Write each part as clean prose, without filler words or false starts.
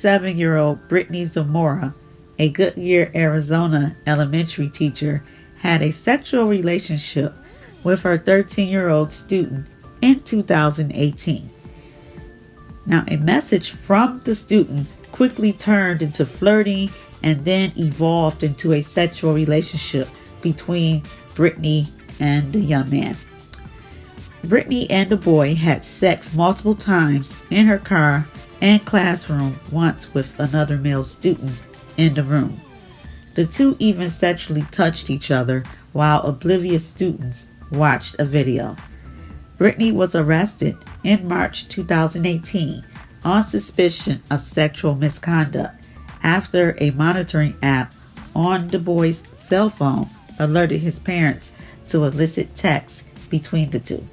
27-year-old Brittany Zamora, a Goodyear, Arizona elementary teacher, had a sexual relationship with her 13-year-old student in 2018. Now, a message from the student quickly turned into flirting and then evolved into a sexual relationship between Brittany and the young man. Brittany and the boy had sex multiple times in her car and classroom, once with another male student in the room. The two even sexually touched each other while oblivious students watched a video. Brittany was arrested in March 2018 on suspicion of sexual misconduct after a monitoring app on the boy's cell phone alerted his parents to illicit texts between the two.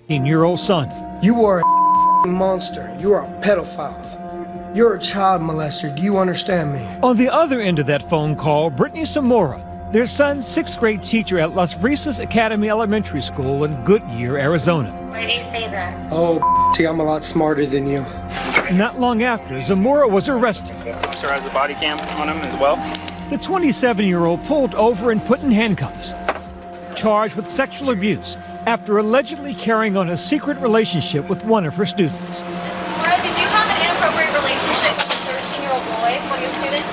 18-year-old son. You are a monster. You are a pedophile. You're a child molester. Do you understand me? On the other end of that phone call, Brittany Zamora, their son's 6th grade teacher at Las Brisas Academy Elementary School in Goodyear, Arizona. Why do you say that? Oh, see, I'm a lot smarter than you. Not long after, Zamora was arrested. Officer has a body cam on him as well. The 27-year-old pulled over and put in handcuffs, charged with sexual abuse after allegedly carrying on a secret relationship with one of her students. Ms. Zamora, did you have an inappropriate relationship with a 13-year-old boy, one of your students?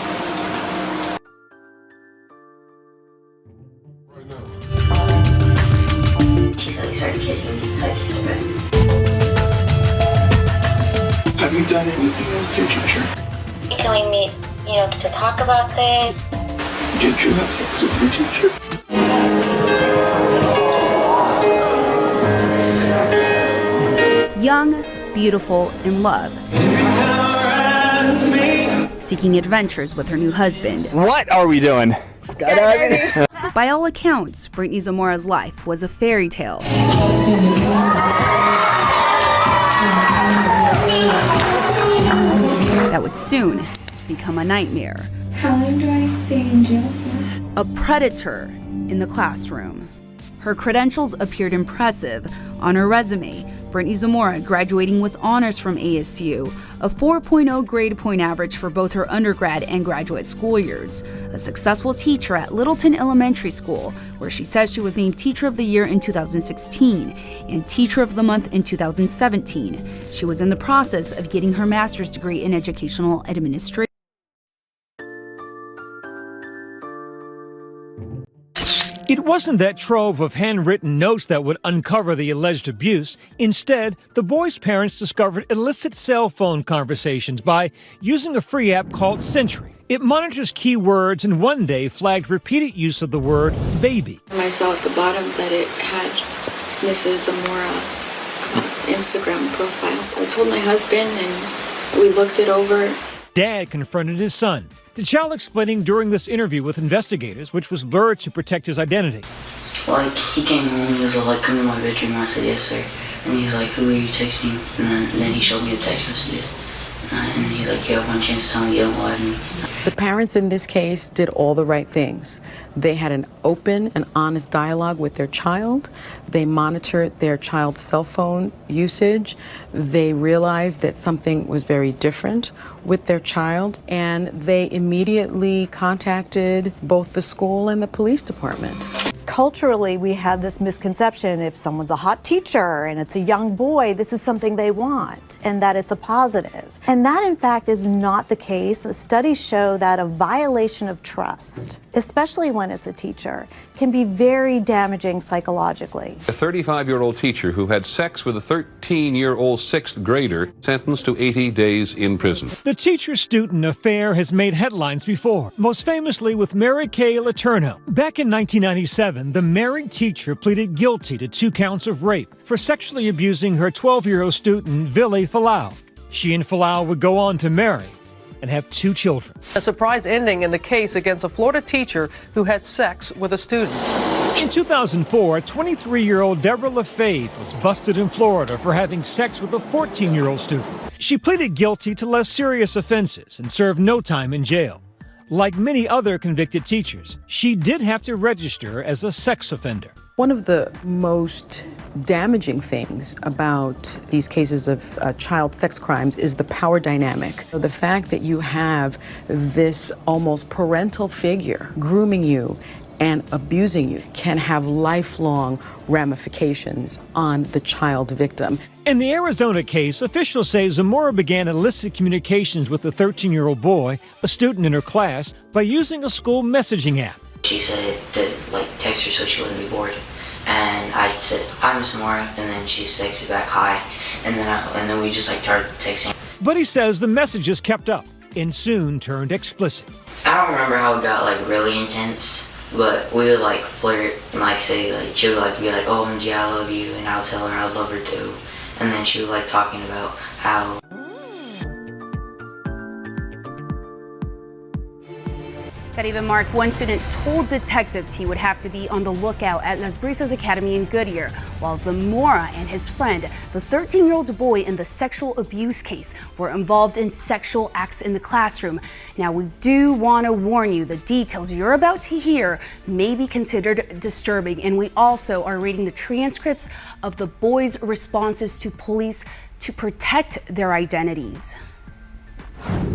She said he started kissing me, so I kissed her back. Have you done anything with your teacher? Can we meet, to talk about this? Did you have sex with your teacher? Young, beautiful, in love. Seeking adventures with her new husband. What are we doing? Skydiving? By all accounts, Brittany Zamora's life was a fairy tale. That would soon become a nightmare. How long do I stay in jail for? A predator in the classroom. Her credentials appeared impressive. On her resume, Brittany Zamora graduating with honors from ASU, a 4.0 grade point average for both her undergrad and graduate school years, a successful teacher at Littleton Elementary School, where she says she was named Teacher of the Year in 2016 and Teacher of the Month in 2017. She was in the process of getting her master's degree in educational administration. It wasn't that trove of handwritten notes that would uncover the alleged abuse. Instead, the boy's parents discovered illicit cell phone conversations by using a free app called Sentry. It monitors keywords and one day flagged repeated use of the word baby. I saw at the bottom that it had Mrs. Zamora Instagram profile. I told my husband and we looked it over. Dad confronted his son, the child explaining during this interview with investigators, which was blurred to protect his identity. Like, he came home and he was like, come to my bedroom. I said, yes, sir. And he was like, who are you texting? And then he showed me the text messages. And he's like, you have one chance to tell me you don't lie to me. The parents in this case did all the right things. They had an open and honest dialogue with their child. They monitored their child's cell phone usage. They realized that something was very different with their child, and they immediately contacted both the school and the police department. Culturally, we have this misconception if someone's a hot teacher and it's a young boy, this is something they want and that it's a positive. And that, in fact, is not the case. Studies show that a violation of trust, especially when it's a teacher, can be very damaging psychologically. A 35-year-old teacher who had sex with a 13-year-old 6th grader sentenced to 80 days in prison. The teacher-student affair has made headlines before, most famously with Mary Kay Letourneau. Back in 1997, the married teacher pleaded guilty to 2 counts of rape for sexually abusing her 12-year-old student, Vili Falau. She and Falau would go on to marry and have 2 children. A surprise ending in the case against a Florida teacher who had sex with a student. In 2004, 23-year-old Deborah LaFave was busted in Florida for having sex with a 14-year-old student. She pleaded guilty to less serious offenses and served no time in jail. Like many other convicted teachers, she did have to register as a sex offender. One of the most damaging things about these cases of child sex crimes is the power dynamic. So the fact that you have this almost parental figure grooming you and abusing you can have lifelong ramifications on the child victim. In the Arizona case, officials say Zamora began illicit communications with the 13-year-old boy, a student in her class, by using a school messaging app. She said to text her so she wouldn't be bored. And I said, "Hi, Miss Zamora," and then she texted back, "Hi," and then we just started texting. But he says the messages kept up and soon turned explicit. I don't remember how it got really intense, but we would flirt and say she would be like, "Oh, MG, I love you," and I would tell her I love her too. And then she would talking about how. That even Mark, one student told detectives he would have to be on the lookout at Las Brisas Academy in Goodyear, while Zamora and his friend, the 13-year-old boy in the sexual abuse case, were involved in sexual acts in the classroom. Now, we do want to warn you, the details you're about to hear may be considered disturbing, and we also are reading the transcripts of the boys' responses to police to protect their identities.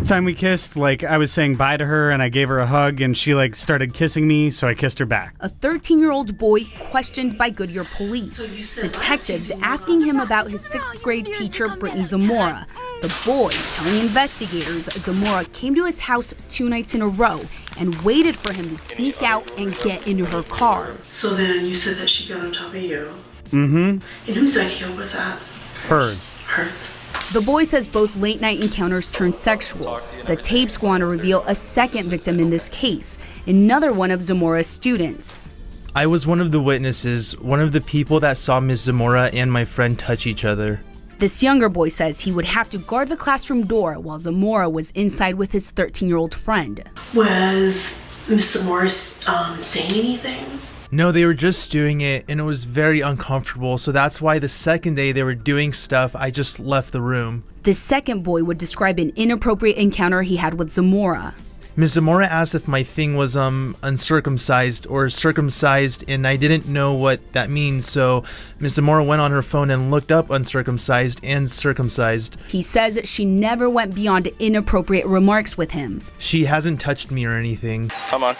Time we kissed, I was saying bye to her and I gave her a hug and she started kissing me, so I kissed her back. A 13-year-old boy questioned by Goodyear police. Detectives asking him about his 6th grade teacher, Brittany Zamora. The boy telling investigators Zamora came to his house 2 nights in a row and waited for him to sneak out and get into her car. So then you said that she got on top of you. Mm-hmm. And whose idea was that? Hers. Hers. The boy says both late-night encounters turned sexual. The tapes go on to reveal a second victim in this case, another one of Zamora's students. I was one of the witnesses, one of the people that saw Ms. Zamora and my friend touch each other. This younger boy says he would have to guard the classroom door while Zamora was inside with his 13-year-old friend. Was Ms. Zamora saying anything? No, they were just doing it, and it was very uncomfortable, so that's why the second day they were doing stuff, I just left the room. The second boy would describe an inappropriate encounter he had with Zamora. Ms. Zamora asked if my thing was uncircumcised or circumcised, and I didn't know what that means, so Ms. Zamora went on her phone and looked up uncircumcised and circumcised. He says she never went beyond inappropriate remarks with him. She hasn't touched me or anything. Come on.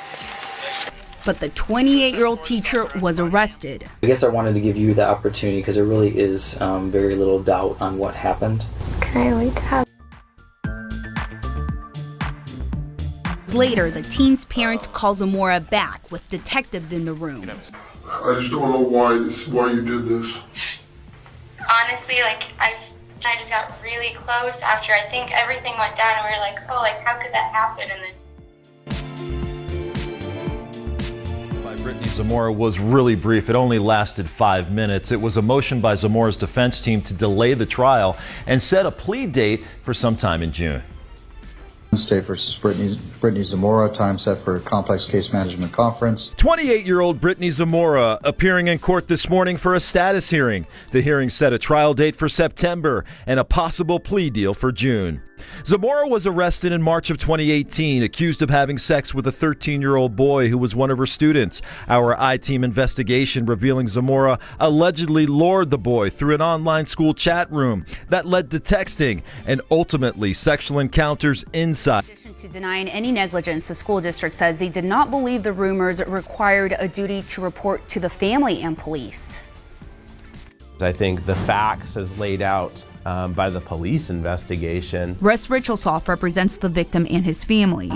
But the 28-year-old teacher was arrested. I guess I wanted to give you the opportunity because there really is very little doubt on what happened. Can I wait to have? Later, the teen's parents call Zamora back with detectives in the room. I just don't know why you did this. Honestly, I just got really close after I think everything went down, and we were like, oh, how could that happen? And then Brittany Zamora was really brief. It only lasted 5 minutes. It was a motion by Zamora's defense team to delay the trial and set a plea date for sometime in June. State versus Brittany Zamora, time set for a complex case management conference. 28-year-old Brittany Zamora appearing in court this morning for a status hearing. The hearing set a trial date for September and a possible plea deal for June. Zamora was arrested in March of 2018, accused of having sex with a 13-year-old boy who was one of her students. Our I-Team investigation revealing Zamora allegedly lured the boy through an online school chat room that led to texting and ultimately sexual encounters inside. In addition to denying any negligence, the school district says they did not believe the rumors required a duty to report to the family and police. I think the facts as laid out by the police investigation. Russ Richelsoff represents the victim and his family.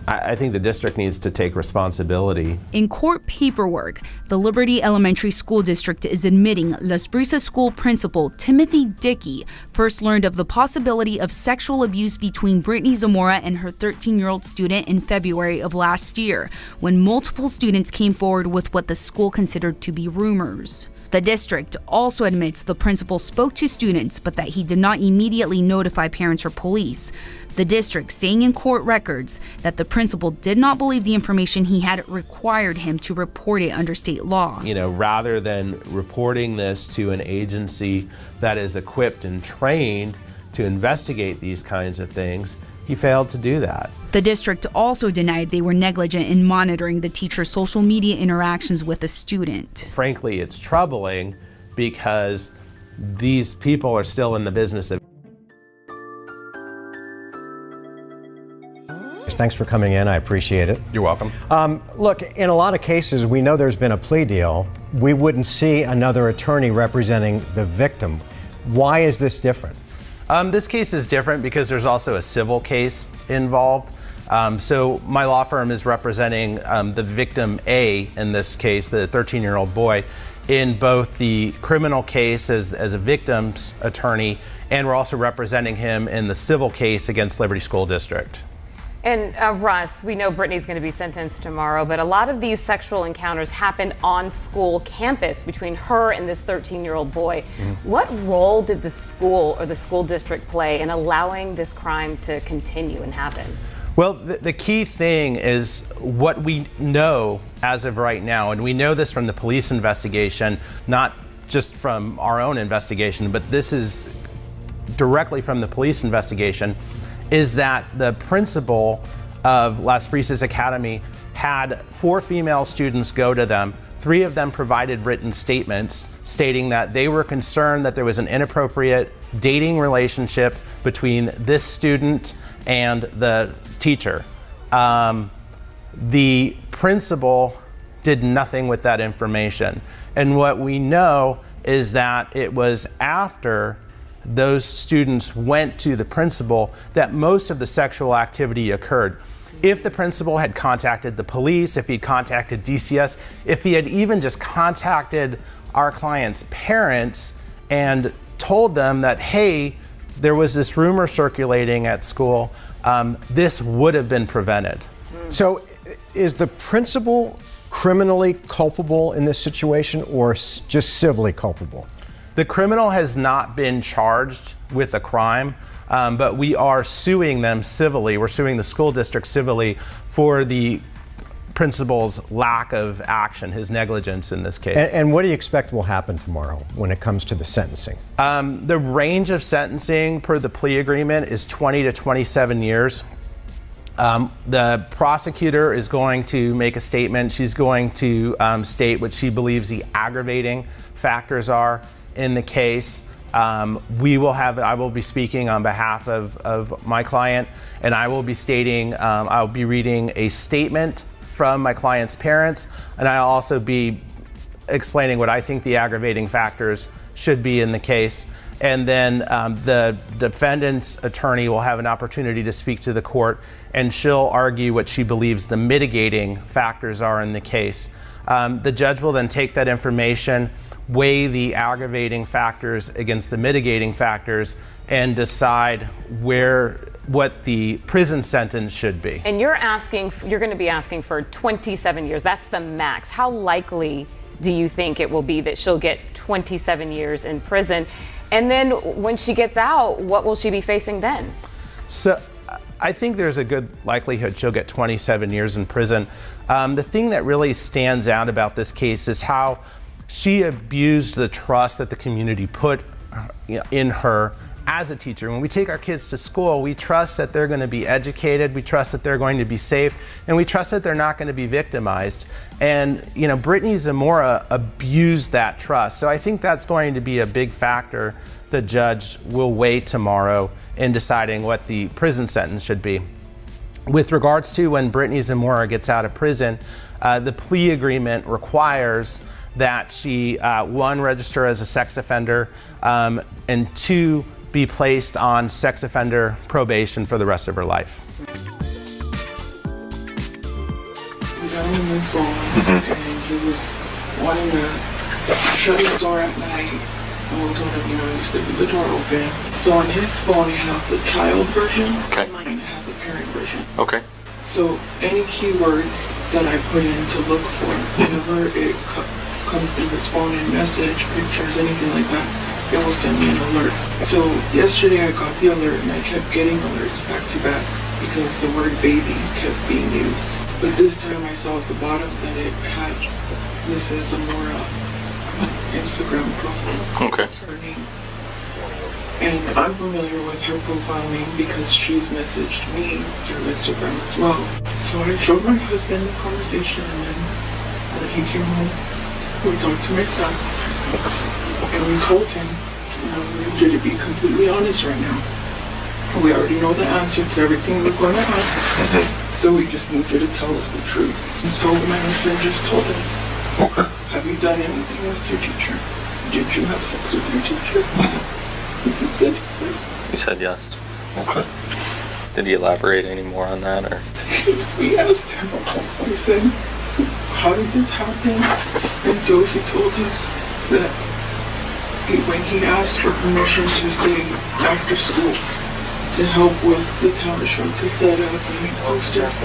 I think the district needs to take responsibility. In court paperwork, the Liberty Elementary School District is admitting Las Brisas school principal Timothy Dickey first learned of the possibility of sexual abuse between Brittany Zamora and her 13-year-old student in February of last year, when multiple students came forward with what the school considered to be rumors. The district also admits the principal spoke to students, but that he did not immediately notify parents or police. The district saying in court records that the principal did not believe the information he had required him to report it under state law. Rather than reporting this to an agency that is equipped and trained to investigate these kinds of things, he failed to do that. The district also denied they were negligent in monitoring the teacher's social media interactions with a student. Frankly, it's troubling because these people are still in the business of. Thanks for coming in. I appreciate it. You're welcome. Look, in a lot of cases, we know there's been a plea deal. We wouldn't see another attorney representing the victim. Why is this different? This case is different because there's also a civil case involved. So my law firm is representing the victim A in this case, the 13-year-old boy, in both the criminal case as a victim's attorney, and we're also representing him in the civil case against Liberty School District. And Russ, we know Brittany's going to be sentenced tomorrow, but a lot of these sexual encounters happen on school campus between her and this 13-year-old boy. What role did the school or the school district play in allowing this crime to continue and happen? Well, the key thing is what we know as of right now, and we know this from the police investigation, not just from our own investigation, but this is directly from the police investigation, is that the principal of Las Brisas Academy had 4 female students go to them. 3 of them provided written statements stating that they were concerned that there was an inappropriate dating relationship between this student and the teacher. The principal did nothing with that information. And what we know is that it was after those students went to the principal that most of the sexual activity occurred. If the principal had contacted the police, if he'd contacted DCS, if he had even just contacted our client's parents and told them that, hey, there was this rumor circulating at school, this would have been prevented. So is the principal criminally culpable in this situation or just civilly culpable? The criminal has not been charged with a crime, but we are suing them civilly. We're suing the school district civilly for the principal's lack of action, his negligence in this case. And what do you expect will happen tomorrow when it comes to the sentencing? The range of sentencing per the plea agreement is 20 to 27 years. The prosecutor is going to make a statement. She's going to state what she believes the aggravating factors are in the case. I will be speaking on behalf of my client, and I will be stating, I'll be reading a statement from my client's parents, and I'll also be explaining what I think the aggravating factors should be in the case. And then the defendant's attorney will have an opportunity to speak to the court, and she'll argue what she believes the mitigating factors are in the case. The judge will then take that information, weigh the aggravating factors against the mitigating factors, and decide what the prison sentence should be. And you're going to be asking for 27 years. That's the max. How likely do you think it will be that she'll get 27 years in prison? And then when she gets out, what will she be facing then? So I think there's a good likelihood she'll get 27 years in prison. The thing that really stands out about this case is how she abused the trust that the community put in her as a teacher. When we take our kids to school, we trust that they're going to be educated, we trust that they're going to be safe, and we trust that they're not going to be victimized. And Brittany Zamora abused that trust. So I think that's going to be a big factor the judge will weigh tomorrow in deciding what the prison sentence should be. With regards to when Brittany Zamora gets out of prison, the plea agreement requires that she, 1, register as a sex offender, and 2, be placed on sex offender probation for the rest of her life. We got on my phone, and he was wanting to shut his door at night. I was told him, you sleep with the door open. So on his phone, it has the child version, and mine has the parent version. Okay. So any keywords that I put in to look for, whenever it comes through his phone and message, pictures, anything like that, it will send me an alert. So yesterday I got the alert and I kept getting alerts back to back because the word baby kept being used. But this time I saw at the bottom that it had Mrs. Zamora Instagram profile. Okay. That's her name. And I'm familiar with her profile name because she's messaged me through Instagram as well. So I showed my husband the conversation, and then when he came home, we talked to my son, and we told him, we need you to be completely honest right now. We already know the answer to everything we're going to ask, so we just need you to tell us the truth. And so my husband just told him, have you done anything with your teacher? Did you have sex with your teacher? He said yes. He said yes. Okay. Did he elaborate any more on that, or? We asked him. We said, how did this happen? And so he told us that when he asked for permission to stay after school to help with the talent show, to set up and make posters,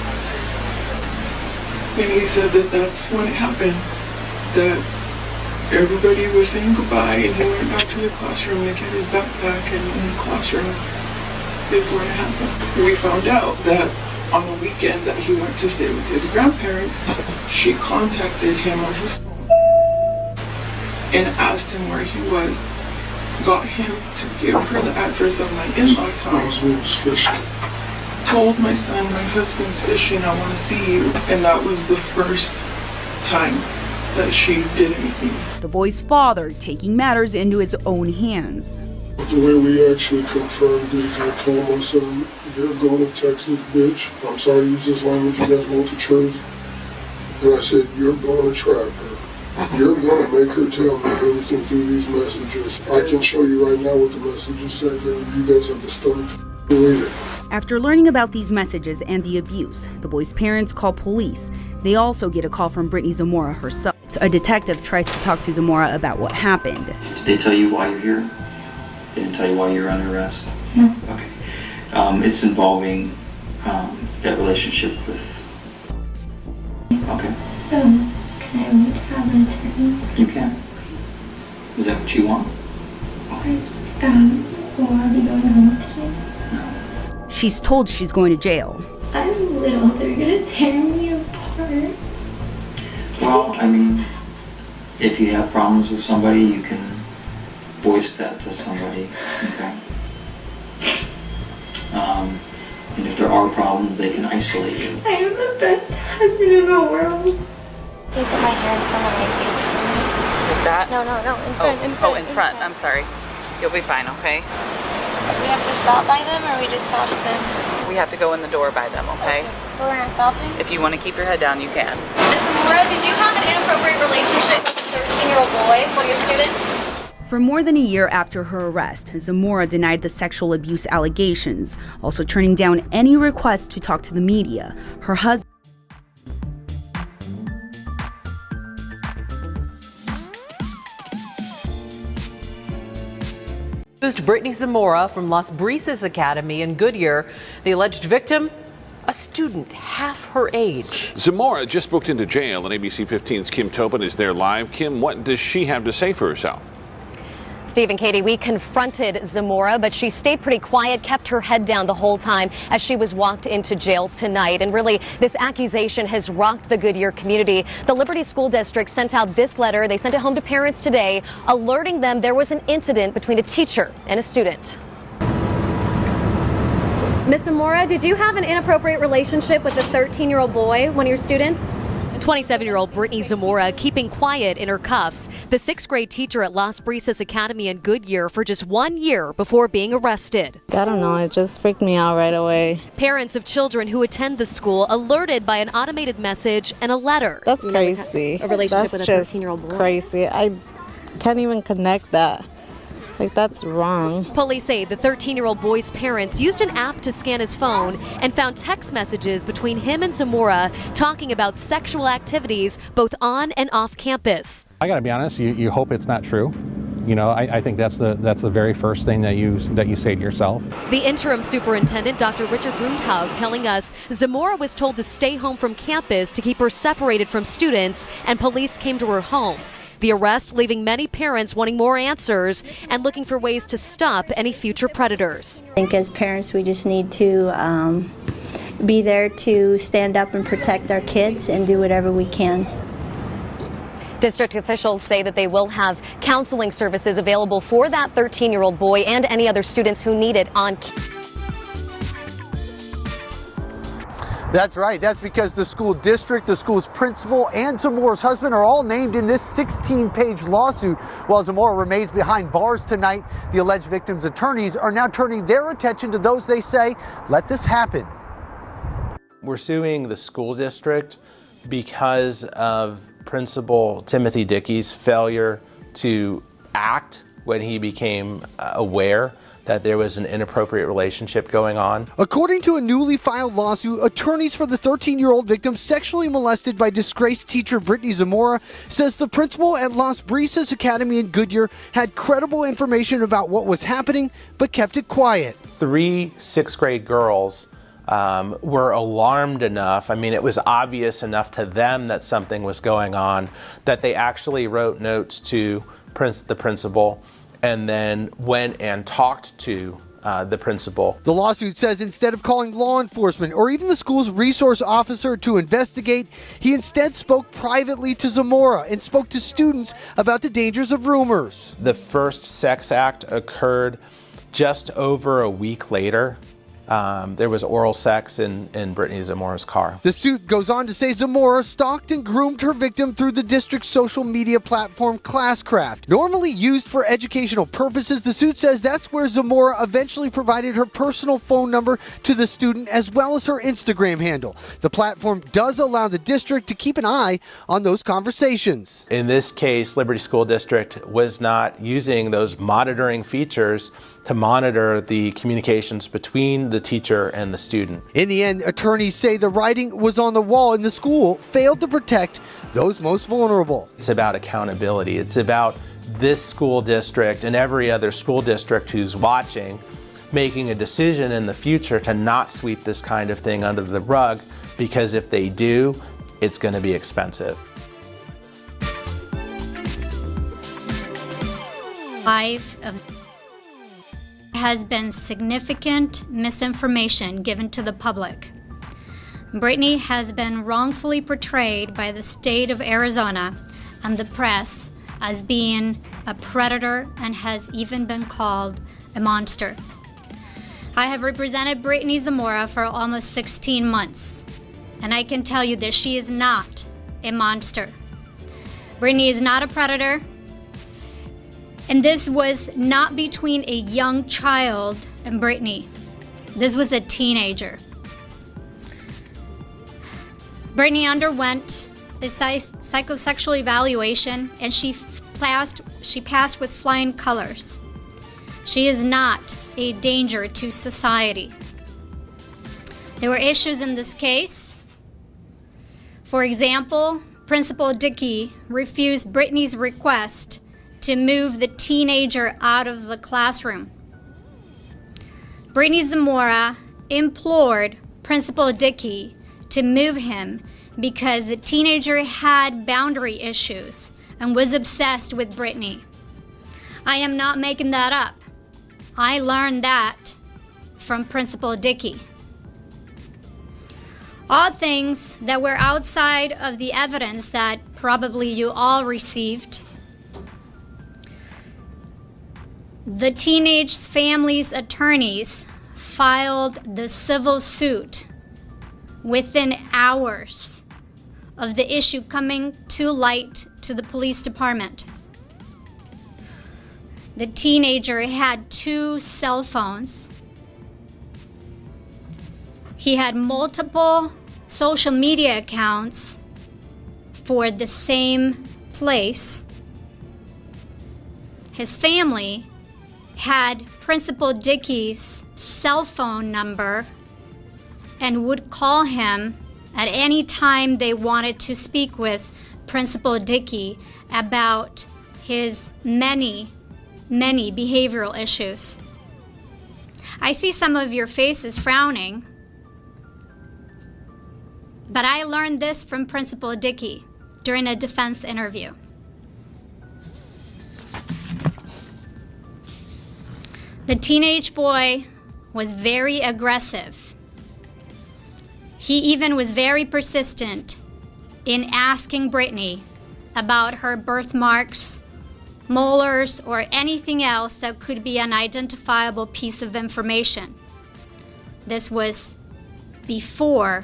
and he said that that's when it happened, that everybody was saying goodbye, and he went back to the classroom to get his backpack, and in the classroom is when it happened. We found out that on the weekend that he went to stay with his grandparents, she contacted him on his phone and asked him where he was, got him to give her the address of my in-laws' house, told my son, my husband's fishing, I want to see you, and that was the first time that she did anything. The boy's father taking matters into his own hands. The way we actually confirmed it, I told my son, you're going to Texas, bitch. I'm sorry to use this language, you guys want the truth. And I said, you're going to trap her. You're going to make her tell me everything through these messages. I can show you right now what the messages said, and if you guys have the stomach to read it. After learning about these messages and the abuse, the boy's parents call police. They also get a call from Brittany Zamora herself. A detective tries to talk to Zamora about what happened. Did they tell you why you're here? They didn't tell you why you're under arrest? No. Okay. It's involving that relationship with... Okay. Can I have an attorney? You can. Is that what you want? Okay. Will I be going home today? She's told she's going to jail. I'm little, they're gonna tear me apart. Well, I mean, if you have problems with somebody, you can voice that to somebody, okay? And if there are problems, they can isolate you. I am the best husband in the world. Do you put my hair in front of my face for me? Like that? No, in front. Oh, in front. I'm sorry. You'll be fine, okay? We have to stop by them, or we just pass them? We have to go in the door by them, okay? We're gonna stop them? If you want to keep your head down, you can. Ms. Zamora, did you have an inappropriate relationship with a 13-year-old boy, one of your students? For more than a year after her arrest, Zamora denied the sexual abuse allegations, also turning down any request to talk to the media. Her husband Brittany Zamora from Las Brisas Academy in Goodyear. The alleged victim, a student half her age. Zamora just booked into jail, and ABC 15's Kim Tobin is there live. Kim, what does she have to say for herself? Steve and Katie, we confronted Zamora, but she stayed pretty quiet, kept her head down the whole time as she was walked into jail tonight. And really, this accusation has rocked the Goodyear community. The Liberty School District sent out this letter. They sent it home to parents today, alerting them there was an incident between a teacher and a student. Miss Zamora, did you have an inappropriate relationship with a 13-year-old boy, one of your students? 27-year-old Brittany Zamora keeping quiet in her cuffs, the 6th grade teacher at Las Brisas Academy in Goodyear for just 1 year before being arrested. I don't know, it just freaked me out right away. Parents of children who attend the school alerted by an automated message and a letter. That's crazy. A relationship with a That's 13-year-old boy. Crazy. I can't even connect that. Like, that's wrong. Police say the 13-year-old boy's parents used an app to scan his phone and found text messages between him and Zamora talking about sexual activities both on and off campus. I gotta be honest, you hope it's not true. You know, I think that's the very first thing that you say to yourself. The interim superintendent, Dr. Richard Rundhaug, telling us Zamora was told to stay home from campus to keep her separated from students, and police came to her home. The arrest leaving many parents wanting more answers and looking for ways to stop any future predators. I think as parents we just need to be there to stand up and protect our kids and do whatever we can. District officials say that they will have counseling services available for that 13-year-old boy and any other students who need it on campus. That's right. That's because the school district, the school's principal, and Zamora's husband are all named in this 16-page lawsuit. While Zamora remains behind bars tonight, the alleged victim's attorneys are now turning their attention to those they say let this happen. We're suing the school district because of Principal Timothy Dickey's failure to act when he became aware that there was an inappropriate relationship going on. According to a newly filed lawsuit, attorneys for the 13-year-old victim sexually molested by disgraced teacher Brittany Zamora says the principal at Las Brisas Academy in Goodyear had credible information about what was happening, but kept it quiet. 3 6th grade girls were alarmed enough, it was obvious enough to them that something was going on, that they actually wrote notes to the principal and then went and talked to the principal. The lawsuit says instead of calling law enforcement or even the school's resource officer to investigate, he instead spoke privately to Zamora and spoke to students about the dangers of rumors. The first sex act occurred just over a week later. There was oral sex in Brittany Zamora's car. The suit goes on to say Zamora stalked and groomed her victim through the district's social media platform Classcraft. Normally used for educational purposes, the suit says that's where Zamora eventually provided her personal phone number to the student as well as her Instagram handle. The platform does allow the district to keep an eye on those conversations. In this case, Liberty School District was not using those monitoring features to monitor the communications between the teacher and the student. In the end, attorneys say the writing was on the wall and the school failed to protect those most vulnerable. It's about accountability. It's about this school district and every other school district who's watching making a decision in the future to not sweep this kind of thing under the rug, because if they do, it's going to be expensive. Has been significant misinformation given to the public. Brittany has been wrongfully portrayed by the state of Arizona and the press as being a predator and has even been called a monster. I have represented Brittany Zamora for almost 16 months, and I can tell you that she is not a monster. Brittany is not a predator. And this was not between a young child and Brittany. This was a teenager. Brittany underwent a psychosexual evaluation and she passed with flying colors. She is not a danger to society. There were issues in this case. For example, Principal Dickey refused Brittany's request to move the teenager out of the classroom. Brittany Zamora implored Principal Dickey to move him because the teenager had boundary issues and was obsessed with Brittany. I am not making that up. I learned that from Principal Dickey. All things that were outside of the evidence that probably you all received. The teenage family's attorneys filed the civil suit within hours of the issue coming to light to the police department. The teenager had 2 cell phones. He had multiple social media accounts for the same place. His family had Principal Dickey's cell phone number and would call him at any time they wanted to speak with Principal Dickey about his many behavioral issues. I see some of your faces frowning, but I learned this from Principal Dickey during a defense interview. The teenage boy was very aggressive. He even was very persistent in asking Brittany about her birthmarks, molars, or anything else that could be an identifiable piece of information. This was before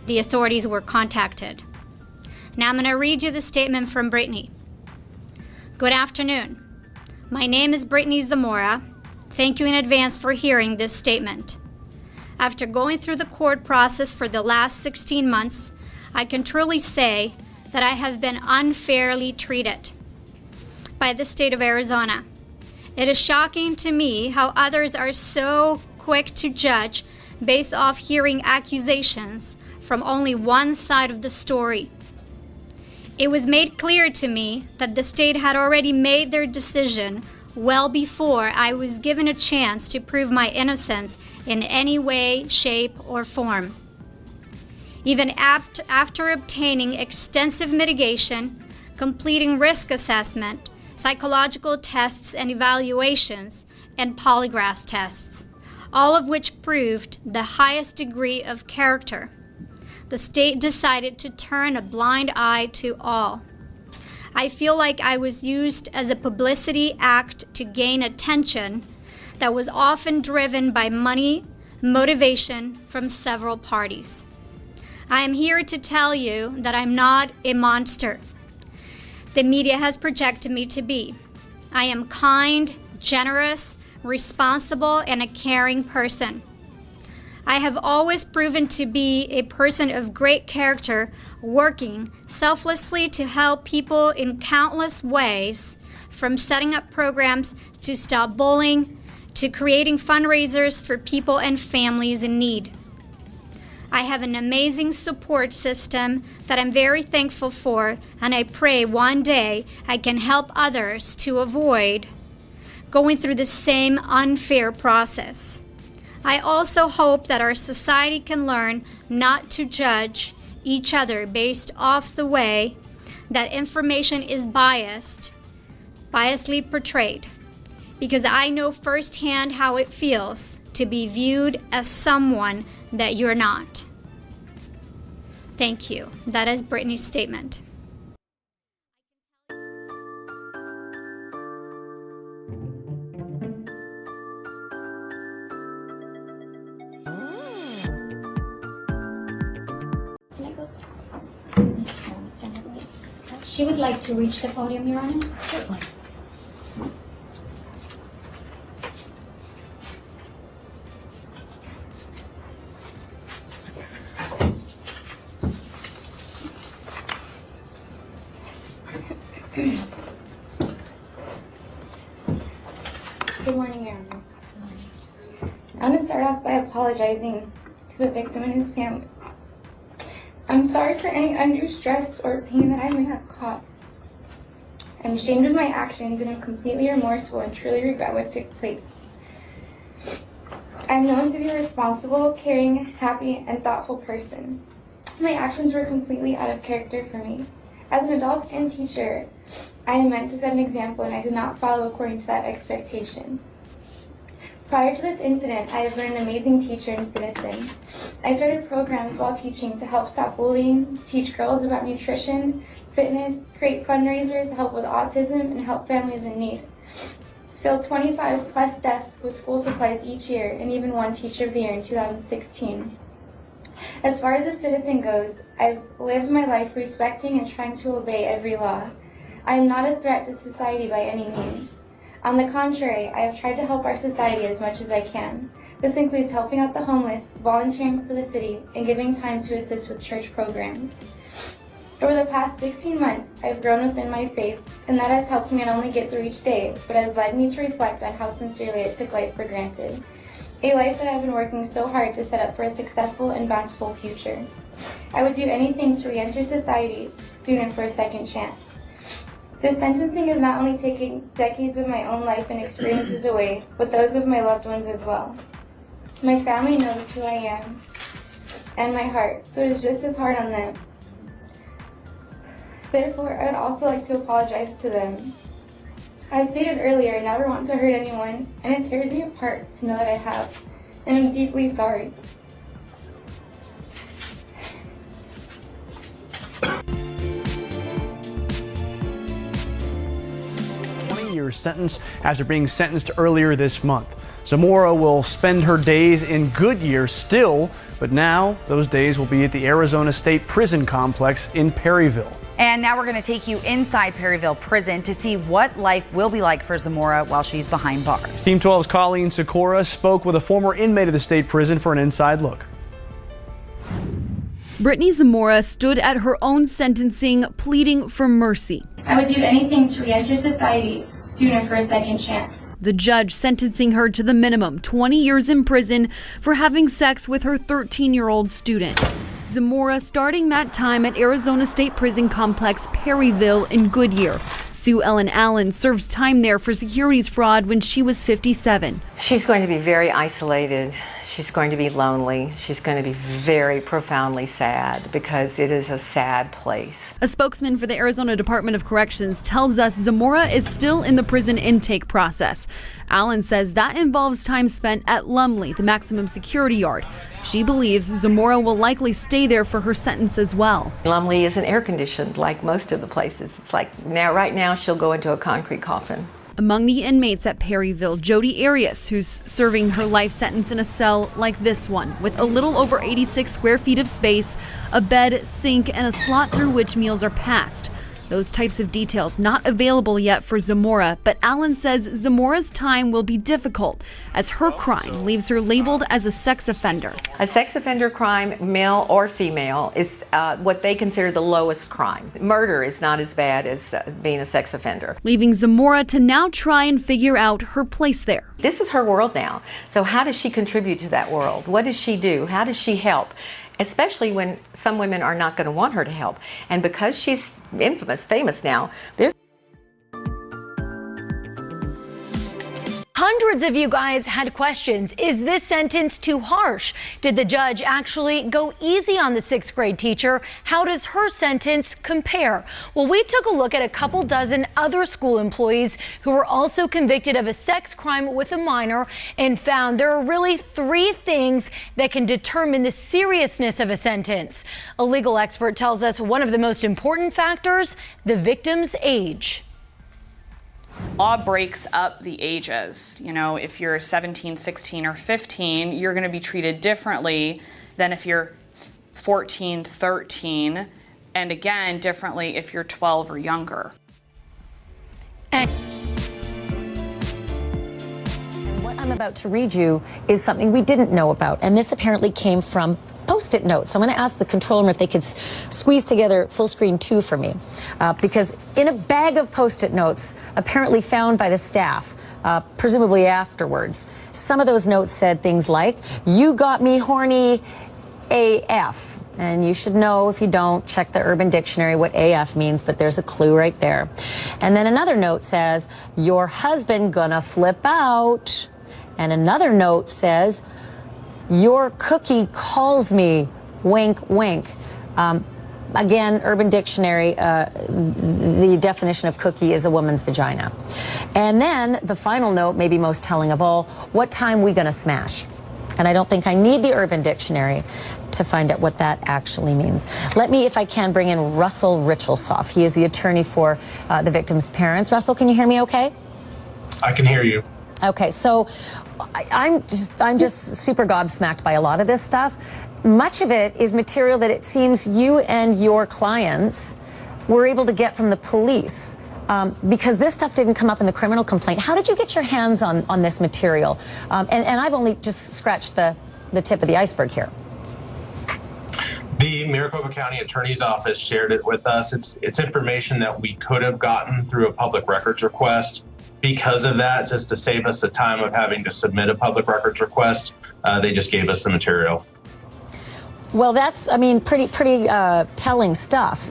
the authorities were contacted. Now I'm going to read you the statement from Brittany. Good afternoon. My name is Brittany Zamora. Thank you in advance for hearing this statement. After going through the court process for the last 16 months, I can truly say that I have been unfairly treated by the state of Arizona. It is shocking to me how others are so quick to judge based off hearing accusations from only one side of the story. It was made clear to me that the state had already made their decision well before I was given a chance to prove my innocence in any way, shape, or form. Even after obtaining extensive mitigation, completing risk assessment, psychological tests and evaluations, and polygraph tests, all of which proved the highest degree of character, the state decided to turn a blind eye to all. I feel like I was used as a publicity act to gain attention that was often driven by money, motivation from several parties. I am here to tell you that I'm not a monster the media has projected me to be. I am kind, generous, responsible, and a caring person. I have always proven to be a person of great character, working selflessly to help people in countless ways, from setting up programs to stop bullying, to creating fundraisers for people and families in need. I have an amazing support system that I'm very thankful for, and I pray one day I can help others to avoid going through the same unfair process. I also hope that our society can learn not to judge each other based off the way that information is biasedly portrayed, because I know firsthand how it feels to be viewed as someone that you're not. Thank you. That is Brittany's statement. She would like to reach the podium, Your Honor. Certainly. Good morning, Your Honor. I want to start off by apologizing to the victim and his family. I'm sorry for any undue stress or pain that I may have caused. I'm ashamed of my actions and am completely remorseful and truly regret what took place. I'm known to be a responsible, caring, happy, and thoughtful person. My actions were completely out of character for me. As an adult and teacher, I am meant to set an example, and I did not follow according to that expectation. Prior to this incident, I have been an amazing teacher and citizen. I started programs while teaching to help stop bullying, teach girls about nutrition, fitness, create fundraisers to help with autism, and help families in need. Filled 25 plus desks with school supplies each year, and even won Teacher of the Year in 2016. As far as a citizen goes, I've lived my life respecting and trying to obey every law. I am not a threat to society by any means. On the contrary, I have tried to help our society as much as I can. This includes helping out the homeless, volunteering for the city, and giving time to assist with church programs. Over the past 16 months, I have grown within my faith, and that has helped me not only get through each day, but has led me to reflect on how sincerely I took life for granted. A life that I've been working so hard to set up for a successful and bountiful future. I would do anything to re-enter society sooner for a second chance. This sentencing is not only taking decades of my own life and experiences away, but those of my loved ones as well. My family knows who I am and my heart, so it is just as hard on them. Therefore, I would also like to apologize to them. As stated earlier, I never want to hurt anyone, and it tears me apart to know that I have, and I'm deeply sorry. years sentence after being sentenced earlier this month. Zamora will spend her days in Goodyear still, but now those days will be at the Arizona State Prison Complex in Perryville. And now we're going to take you inside Perryville Prison to see what life will be like for Zamora while she's behind bars. Team 12's Colleen Sikora spoke with a former inmate of the state prison for an inside look. Brittany Zamora stood at her own sentencing, pleading for mercy. I would do anything to re-enter society sooner for a second chance. The judge sentencing her to the minimum 20 years in prison for having sex with her 13-year-old student. Zamora starting that time at Arizona State Prison Complex Perryville in Goodyear. Sue Ellen Allen served time there for securities fraud when she was 57. She's going to be very isolated. She's going to be lonely. She's going to be very profoundly sad because it is a sad place. A spokesman for the Arizona Department of Corrections tells us Zamora is still in the prison intake process. Allen says that involves time spent at Lumley, the maximum security yard. She believes Zamora will likely stay there for her sentence as well. Lumley isn't air conditioned like most of the places. It's like right now she'll go into a concrete coffin. Among the inmates at Perryville, Jody Arias, who's serving her life sentence in a cell like this one, with a little over 86 square feet of space, a bed, sink, and a slot through which meals are passed. Those types of details not available yet for Zamora, but Allen says Zamora's time will be difficult as her crime leaves her labeled as a sex offender. A sex offender crime, male or female, is what they consider the lowest crime. Murder is not as bad as being a sex offender. Leaving Zamora to now try and figure out her place there. This is her world now. So how does she contribute to that world? What does she do? How does she help? Especially when some women are not going to want her to help. And because she's famous now, they're Hundreds of you guys had questions. Is this sentence too harsh? Did the judge actually go easy on the 6th grade teacher? How does her sentence compare? Well, we took a look at a couple dozen other school employees who were also convicted of a sex crime with a minor and found there are really 3 things that can determine the seriousness of a sentence. A legal expert tells us one of the most important factors, the victim's age. Law breaks up the ages. You know, if you're 17, 16, or 15, you're going to be treated differently than if you're 14, 13, and again, differently if you're 12 or younger. And what I'm about to read you is something we didn't know about, and this apparently came from Post-it notes. So I'm going to ask the control room if they could squeeze together full screen 2 for me, because in a bag of Post-it notes, apparently found by the staff, presumably afterwards, some of those notes said things like, "You got me horny AF." And you should know, if you don't, check the Urban Dictionary what AF means, but there's a clue right there. And then another note says, "Your husband gonna flip out." And another note says, "Your cookie calls me, wink, wink." Again, Urban Dictionary, the definition of cookie is a woman's vagina. And then the final note, maybe most telling of all, "What time we gonna smash?" And I don't think I need the Urban Dictionary to find out what that actually means. Let me, if I can, bring in Russell Richelsoff. He is the attorney for the victim's parents. Russell, can you hear me okay? I can hear you. Okay, so I'm just super gobsmacked by a lot of this stuff. Much of it is material that it seems you and your clients were able to get from the police, because this stuff didn't come up in the criminal complaint. How did you get your hands on this material? And I've only just scratched the tip of the iceberg here. The Maricopa County Attorney's Office shared it with us. It's information that we could have gotten through a public records request. Because of that, just to save us the time of having to submit a public records request, they just gave us the material. Well, that's, I mean, pretty telling stuff,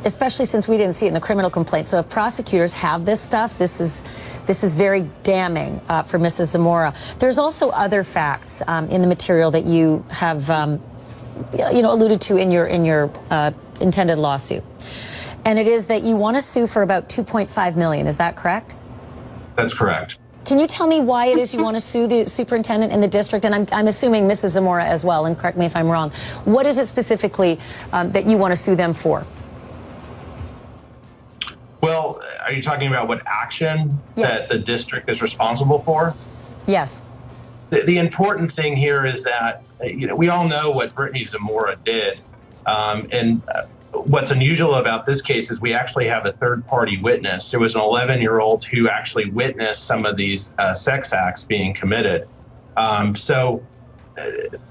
especially since we didn't see it in the criminal complaint. So if prosecutors have this stuff, this is very damning for Mrs. Zamora. There's also other facts in the material that you have, alluded to in your intended lawsuit, and it is that you want to sue for about $2.5 million. Is that correct? That's correct. Can you tell me why it is you want to sue the superintendent in the district? And I'm assuming Mrs. Zamora as well, and correct me if I'm wrong. What is it specifically that you want to sue them for? Well, are you talking about what action Yes. that the district is responsible for? Yes. The important thing here is that, we all know what Brittany Zamora did. What's unusual about this case is we actually have a third-party witness. There was an 11-year-old who actually witnessed some of these sex acts being committed. So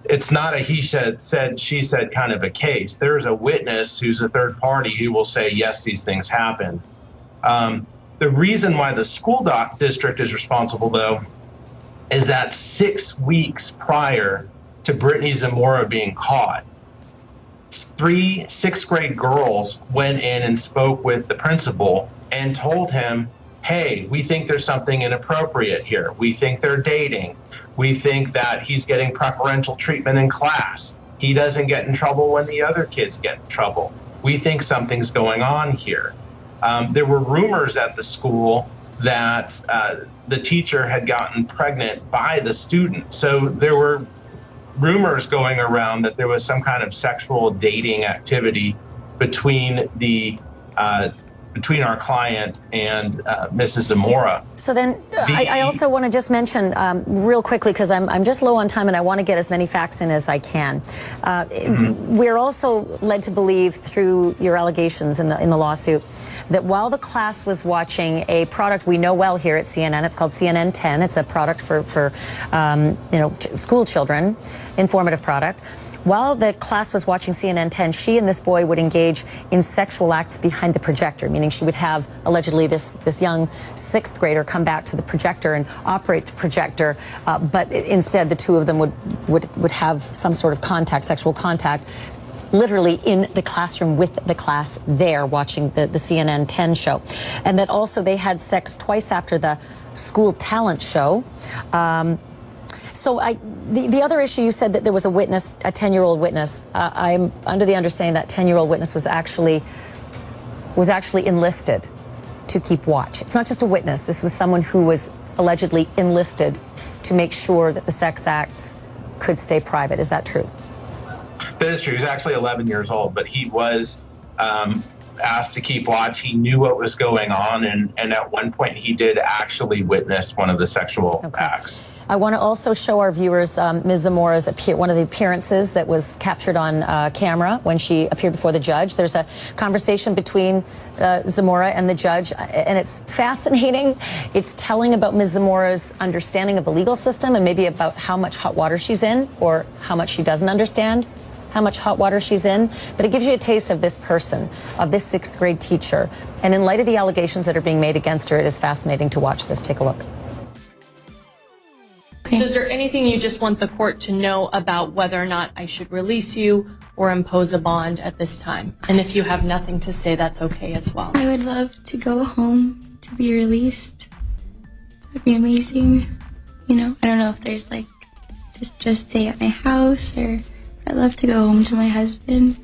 it's not a he said, she said kind of a case. There's a witness who's a third party who will say, yes, these things happened. The reason why the school district is responsible, though, is that 6 weeks prior to Brittany Zamora being caught, 3 sixth grade girls went in and spoke with the principal and told him, hey, we think there's something inappropriate here. We think they're dating. We think that he's getting preferential treatment in class. He doesn't get in trouble when the other kids get in trouble. We think something's going on here. There were rumors at the school that the teacher had gotten pregnant by the student. So there were rumors going around that there was some kind of sexual dating activity between our client and Mrs. Zamora. So then I also want to just mention real quickly, because I'm just low on time and I want to get as many facts in as I can. We're also led to believe through your allegations in the lawsuit that while the class was watching a product we know well here at CNN, it's called CNN 10. It's a product for school children, informative product. While the class was watching CNN 10, she and this boy would engage in sexual acts behind the projector, meaning she would have allegedly this young 6th grader come back to the projector and operate the projector, but instead the two of them would have some sort of contact, sexual contact, literally in the classroom with the class there watching the CNN 10 show. And that also they had sex twice after the school talent show. So the other issue, you said that there was a witness, a 10-year-old witness. I'm under the understanding that 10-year-old witness was actually enlisted to keep watch. It's not just a witness. This was someone who was allegedly enlisted to make sure that the sex acts could stay private. Is that true? That is true. He's actually 11 years old, but he was asked to keep watch. He knew what was going on, and at one point he did actually witness one of the sexual acts. I want to also show our viewers Ms. Zamora's one of the appearances that was captured on camera when she appeared before the judge. There's a conversation between Zamora and the judge, and it's fascinating. It's telling about Ms. Zamora's understanding of the legal system and maybe about how much hot water she's in or how much she doesn't understand how much hot water she's in. But it gives you a taste of this person, of this 6th grade teacher. And in light of the allegations that are being made against her, it is fascinating to watch this. Take a look. So is there anything you just want the court to know about whether or not I should release you or impose a bond at this time? And if you have nothing to say, that's okay as well. I would love to go home to be released. That'd be amazing. I don't know if there's just stay at my house, or I'd love to go home to my husband.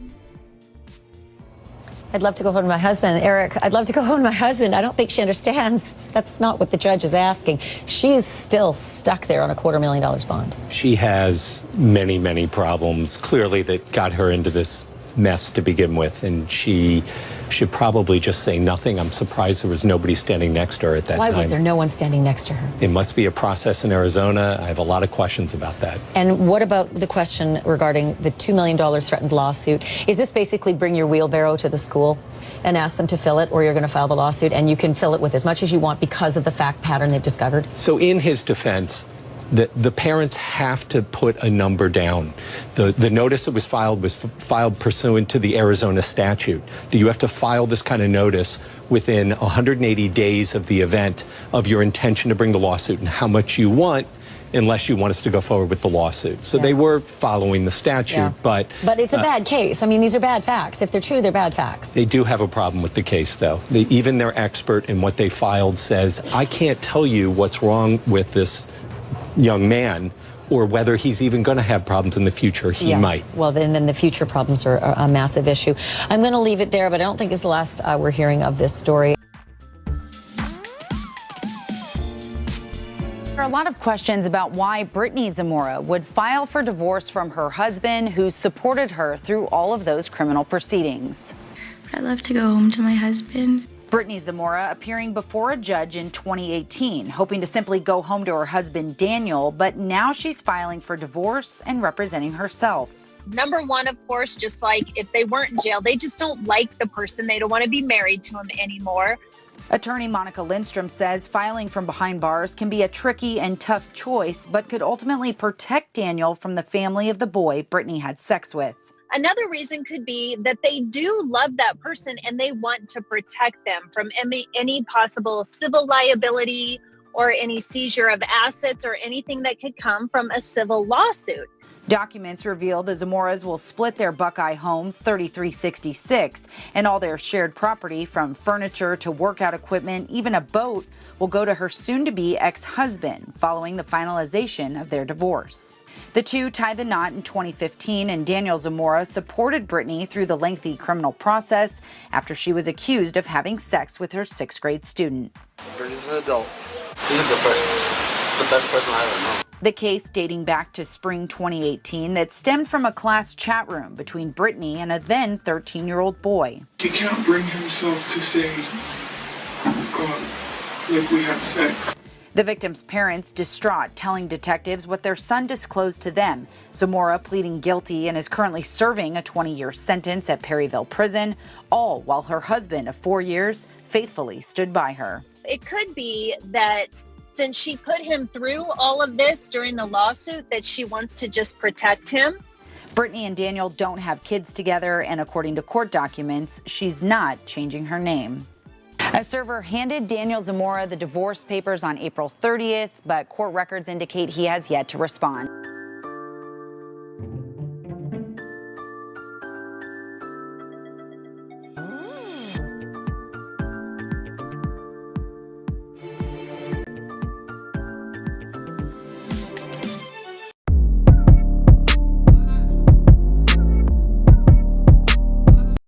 I'd love to go home to my husband. Eric, I'd love to go home to my husband. I don't think she understands. That's not what the judge is asking. She's still stuck there on a $250,000 bond. She has many, many problems, clearly, that got her into this mess to begin with, and she should probably just say nothing. I'm surprised there was nobody standing next to her at that time. Why was there no one standing next to her? It must be a process in Arizona. I have a lot of questions about that. And what about the question regarding the $2 million threatened lawsuit? Is this basically bring your wheelbarrow to the school and ask them to fill it, or you're going to file the lawsuit and you can fill it with as much as you want because of the fact pattern they've discovered? So in his defense, the parents have to put a number down. The notice that was filed pursuant to the Arizona statute, that you have to file this kind of notice within 180 days of the event of your intention to bring the lawsuit and how much you want, unless you want us to go forward with the lawsuit. So they were following the statute, but it's a bad case. I mean, these are bad facts. If they're true, they're bad facts. They do have a problem with the case, though. Even their expert in what they filed says, I can't tell you what's wrong with this young man or whether he's even going to have problems in the future. He might. Well, then the future problems are a massive issue. I'm going to leave it there, but I don't think it's the last we're hearing of this story. There are a lot of questions about why Brittany Zamora would file for divorce from her husband, who supported her through all of those criminal proceedings. I'd love to go home to my husband. Brittany Zamora appearing before a judge in 2018, hoping to simply go home to her husband Daniel, but now she's filing for divorce and representing herself. Number one, of course, just like if they weren't in jail, they just don't like the person. They don't want to be married to him anymore. Attorney Monica Lindstrom says filing from behind bars can be a tricky and tough choice, but could ultimately protect Daniel from the family of the boy Brittany had sex with. Another reason could be that they do love that person and they want to protect them from any possible civil liability or any seizure of assets or anything that could come from a civil lawsuit. Documents reveal the Zamoras will split their Buckeye home, 3366, and all their shared property, from furniture to workout equipment, even a boat, will go to her soon-to-be ex-husband following the finalization of their divorce. The two tied the knot in 2015, and Daniel Zamora supported Brittany through the lengthy criminal process after she was accused of having sex with her 6th grade student. Brittany's an adult. She's a good person. The best person I ever known. The case dating back to spring 2018 that stemmed from a class chat room between Brittany and a then 13-year-old boy. He can't bring himself to say, God, like we had sex. The victim's parents distraught, telling detectives what their son disclosed to them. Zamora pleading guilty and is currently serving a 20-year sentence at Perryville Prison, all while her husband of 4 years faithfully stood by her. It could be that since she put him through all of this during the lawsuit, that she wants to just protect him. Brittany and Daniel don't have kids together, and according to court documents, she's not changing her name. A server handed Daniel Zamora the divorce papers on April 30th, but court records indicate he has yet to respond.